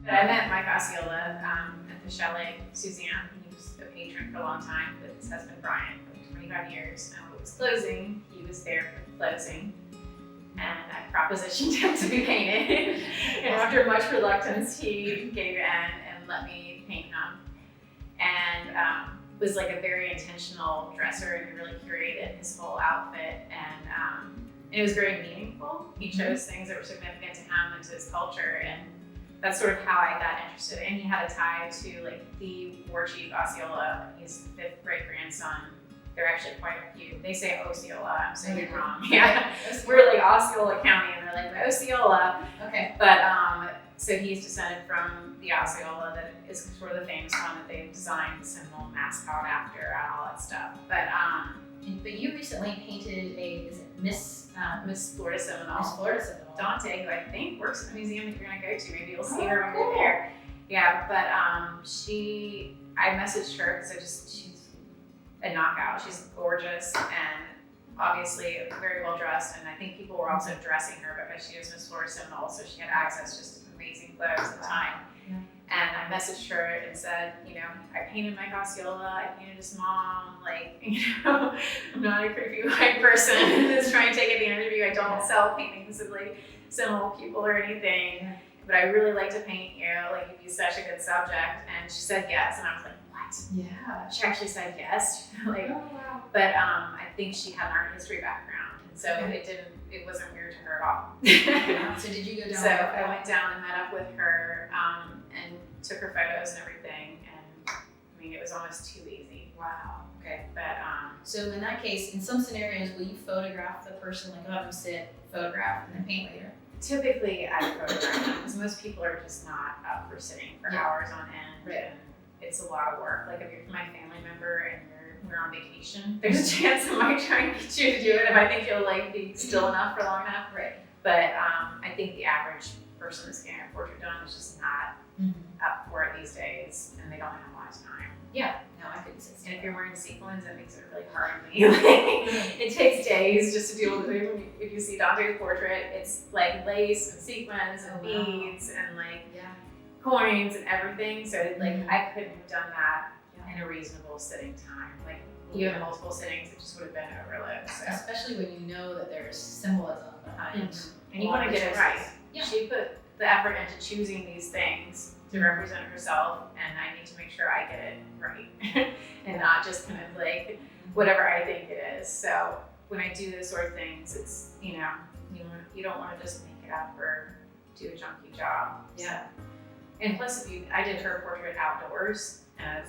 But I met Mike Osceola at the Chalet Suzanne. He was a patron for a long time with his husband Brian for 25 years. And when it was closing, he was there for the closing. And I propositioned him to be painted. And after much reluctance, he gave in and let me paint him. And was like a very intentional dresser, and he really curated his whole outfit. And it was very meaningful. He chose things that were significant to him and to his culture. And that's sort of how I got interested. And he had a tie to like the war chief Osceola. He's the 5th great grandson. There are actually quite a few. They say Osceola, I'm saying it wrong. Yeah, we're like Osceola County, and they're like Osceola. Okay. But so he's descended from the Osceola that is sort of the famous one that they've designed the Seminole mascot after and all that stuff. But you recently painted is it Miss Florida Seminole. Miss Florida Seminole. Durante, who I think works at the museum that you're gonna go to. Maybe you'll see her when you're there. Yeah, but I messaged her because she's a knockout. She's gorgeous and obviously very well dressed. And I think people were also dressing her because she was Miss Florida Seminole, so she had access just to amazing clothes at the time. Yeah. And I messaged her and said, I painted Mike Osceola, I painted his mom, I'm not a creepy white person who's trying to take advantage of you. I don't sell paintings of Seminole people or anything, but I really like to paint you, you'd be such a good subject. And she said yes, and I was like, what? Yeah. She actually said yes. Oh, wow. But I think she had an art history background, and so it wasn't weird to her at all. Yeah. So did you go down? So I went down and met up with her and took her photos and everything, and it was almost too easy. Wow. Okay. But so in that case, in some scenarios, will you photograph the person, have them sit, photograph, and then paint later? typically I photograph them because most people are just not up for sitting for hours on end. Right. And it's a lot of work. Like if you're my family member and we're on vacation, there's a chance I might try and get you to do it if I think you'll be still enough for long enough. Right. But I think the average person that's getting a portrait done is just not up for it these days, and they don't have a lot of time. Yeah, no, I couldn't sit still. And if you're wearing sequins, it makes it really hard on me. It takes days just to deal with it. If you see Dante's portrait, it's like lace and sequins and beads and coins and everything. So I couldn't have done that in a reasonable sitting time. Even multiple sittings, it just would have been overload. So. Especially when you know that there's symbolism behind. And you want to get it right. Yeah. She put the effort into choosing these things to represent herself, and I need to make sure I get it right and not just kind of whatever I think it is. So when I do those sort of things, it's you don't want to just make it up or do a junky job. Yeah. So, and plus, I did her portrait outdoors, and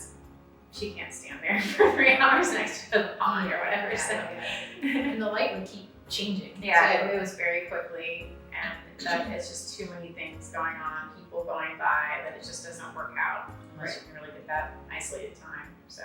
she can't stand there for 3 hours next to the pond or whatever. And the light would keep changing. Yeah, it was very quickly, and it's just too many things going on, people going by, that it just doesn't work out unless you can really get that isolated time. So.